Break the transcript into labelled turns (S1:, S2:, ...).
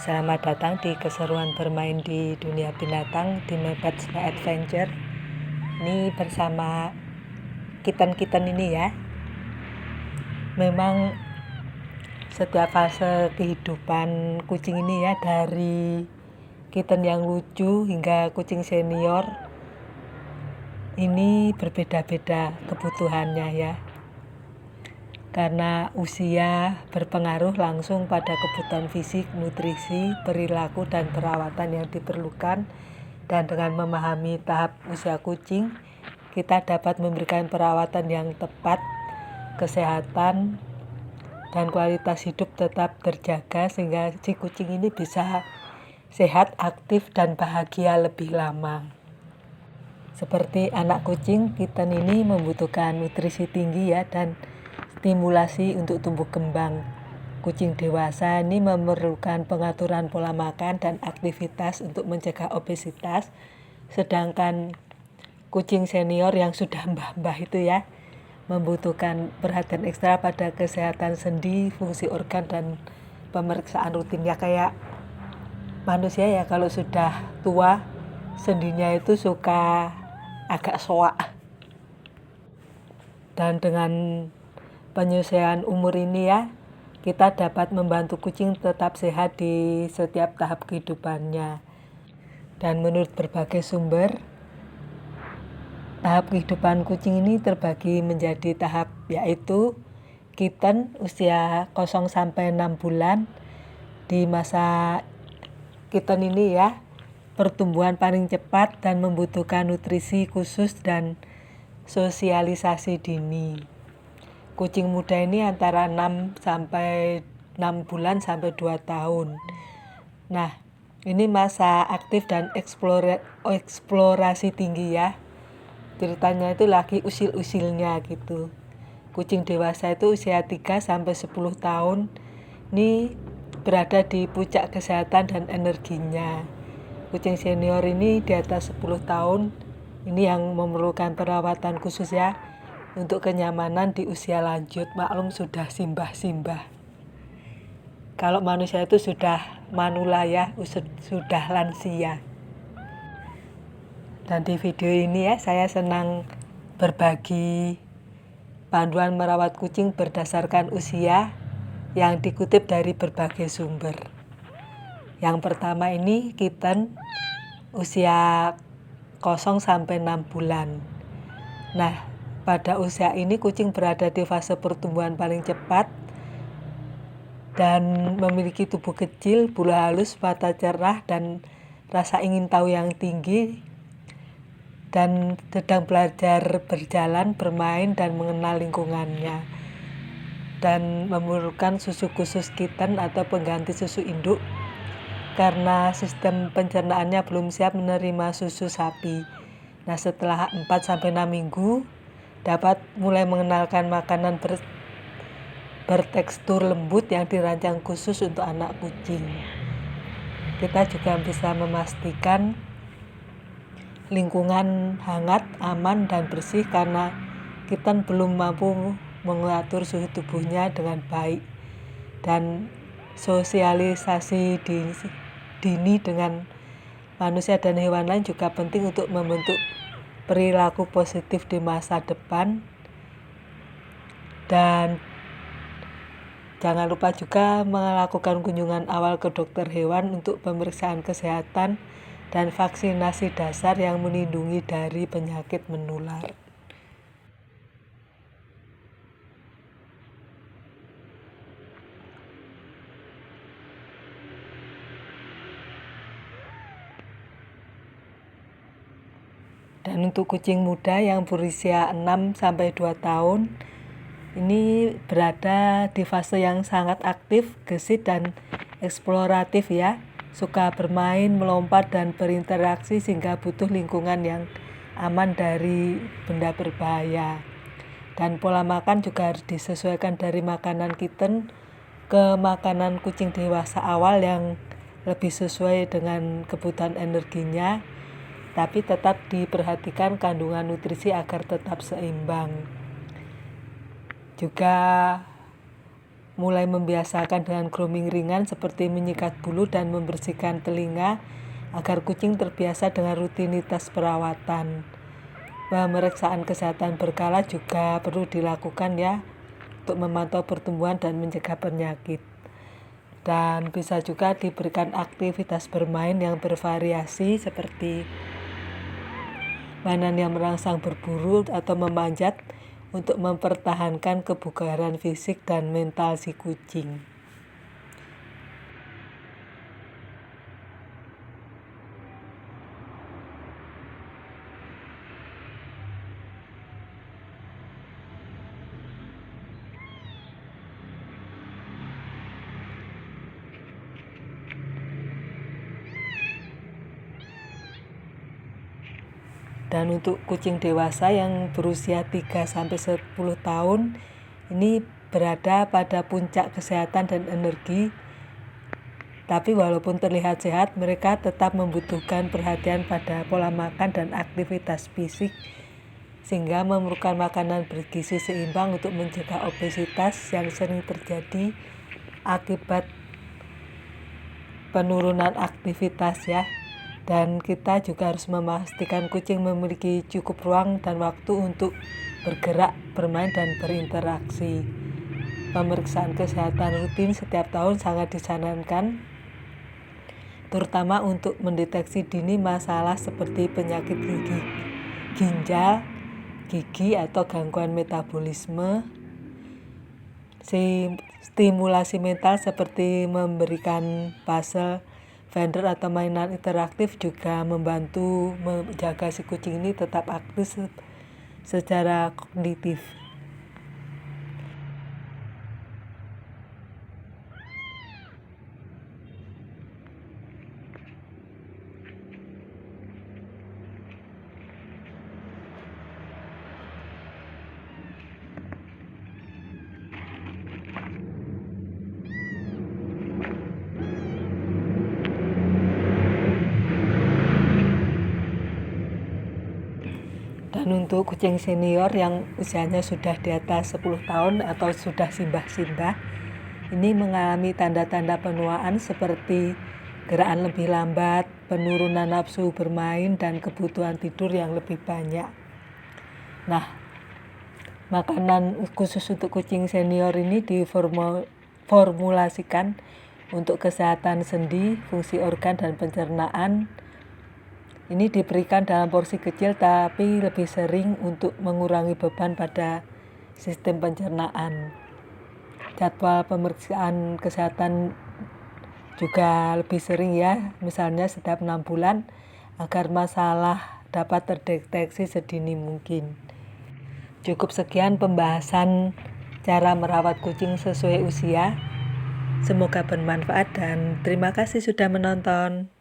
S1: Selamat datang di keseruan bermain di dunia binatang di Mepets Adventure. Ini bersama kitten-kitten ini ya. Memang setiap fase kehidupan kucing ini ya, dari kitten yang lucu hingga kucing senior, ini berbeda-beda kebutuhannya ya. Karena usia berpengaruh langsung pada kebutuhan fisik, nutrisi, perilaku, dan perawatan yang diperlukan. Dan dengan memahami tahap usia kucing, kita dapat memberikan perawatan yang tepat, kesehatan, dan kualitas hidup tetap terjaga sehingga si kucing ini bisa sehat, aktif, dan bahagia lebih lama. Seperti anak kucing, kitten ini membutuhkan nutrisi tinggi ya, dan stimulasi untuk tumbuh kembang. Kucing dewasa ini memerlukan pengaturan pola makan dan aktivitas untuk mencegah obesitas. Sedangkan kucing senior yang sudah mbah-mbah itu ya, membutuhkan perhatian ekstra pada kesehatan sendi, fungsi organ, dan pemeriksaan rutin. Ya kayak manusia ya, kalau sudah tua sendinya itu suka agak soak. Dan dengan penyesuaian umur ini ya, kita dapat membantu kucing tetap sehat di setiap tahap kehidupannya. Dan menurut berbagai sumber, tahap kehidupan kucing ini terbagi menjadi tahap, yaitu kitten usia 0-6 bulan. Di masa kitten ini ya, pertumbuhan paling cepat dan membutuhkan nutrisi khusus dan sosialisasi dini. Kucing muda ini antara 6 bulan sampai 2 tahun. Nah, ini masa aktif dan eksplorasi tinggi ya. Ceritanya itu lagi usil-usilnya gitu. Kucing dewasa itu usia 3 sampai 10 tahun. Ini berada di puncak kesehatan dan energinya. Kucing senior ini di atas 10 tahun. Ini yang memerlukan perawatan khusus ya, untuk kenyamanan di usia lanjut. Maklum sudah simbah-simbah. Kalau manusia itu sudah manula ya, sudah lansia. Dan di video ini ya, saya senang berbagi panduan merawat kucing berdasarkan usia yang dikutip dari berbagai sumber. Yang pertama ini kitten usia 0-6 bulan. Nah, pada usia ini kucing berada di fase pertumbuhan paling cepat dan memiliki tubuh kecil, bulu halus, mata cerah, dan rasa ingin tahu yang tinggi, dan sedang belajar berjalan, bermain, dan mengenal lingkungannya. Dan memerlukan susu khusus kitten atau pengganti susu induk karena sistem pencernaannya belum siap menerima susu sapi. Nah, setelah 4-6 minggu dapat mulai mengenalkan makanan bertekstur lembut yang dirancang khusus untuk anak kucing. Kita juga bisa memastikan lingkungan hangat, aman, dan bersih karena kitten belum mampu mengatur suhu tubuhnya dengan baik. Dan sosialisasi dini dengan manusia dan hewan lain juga penting untuk membentuk perilaku positif di masa depan. Dan jangan lupa juga melakukan kunjungan awal ke dokter hewan untuk pemeriksaan kesehatan dan vaksinasi dasar yang melindungi dari penyakit menular. Dan untuk kucing muda yang berusia 6-2 tahun, ini berada di fase yang sangat aktif, gesit, dan eksploratif ya. Suka bermain, melompat, dan berinteraksi sehingga butuh lingkungan yang aman dari benda berbahaya. Dan pola makan juga harus disesuaikan dari makanan kitten ke makanan kucing dewasa awal yang lebih sesuai dengan kebutuhan energinya, tapi tetap diperhatikan kandungan nutrisi agar tetap seimbang. Juga mulai membiasakan dengan grooming ringan seperti menyikat bulu dan membersihkan telinga agar kucing terbiasa dengan rutinitas perawatan. Pemeriksaan kesehatan berkala juga perlu dilakukan ya, untuk memantau pertumbuhan dan mencegah penyakit. Dan bisa juga diberikan aktivitas bermain yang bervariasi seperti mainan yang merangsang berburu atau memanjat untuk mempertahankan kebugaran fisik dan mental si kucing. Dan untuk kucing dewasa yang berusia 3-10 tahun ini berada pada puncak kesehatan dan energi. Tapi walaupun terlihat sehat, mereka tetap membutuhkan perhatian pada pola makan dan aktivitas fisik sehingga memerlukan makanan bergizi seimbang untuk mencegah obesitas yang sering terjadi akibat penurunan aktivitas ya. Dan kita juga harus memastikan kucing memiliki cukup ruang dan waktu untuk bergerak, bermain, dan berinteraksi. Pemeriksaan kesehatan rutin setiap tahun sangat disarankan, terutama untuk mendeteksi dini masalah seperti penyakit ginjal, gigi, atau gangguan metabolisme. Stimulasi mental seperti memberikan puzzle, vendor, atau mainan interaktif juga membantu menjaga si kucing ini tetap aktif secara kognitif. Dan untuk kucing senior yang usianya sudah di atas 10 tahun atau sudah simbah-simbah, ini mengalami tanda-tanda penuaan seperti gerakan lebih lambat, penurunan nafsu bermain, dan kebutuhan tidur yang lebih banyak. Nah, makanan khusus untuk kucing senior ini diformulasikan untuk kesehatan sendi, fungsi organ, dan pencernaan. Ini diberikan dalam porsi kecil tapi lebih sering untuk mengurangi beban pada sistem pencernaan. Jadwal pemeriksaan kesehatan juga lebih sering ya, misalnya setiap 6 bulan agar masalah dapat terdeteksi sedini mungkin. Cukup sekian pembahasan cara merawat kucing sesuai usia. Semoga bermanfaat dan terima kasih sudah menonton.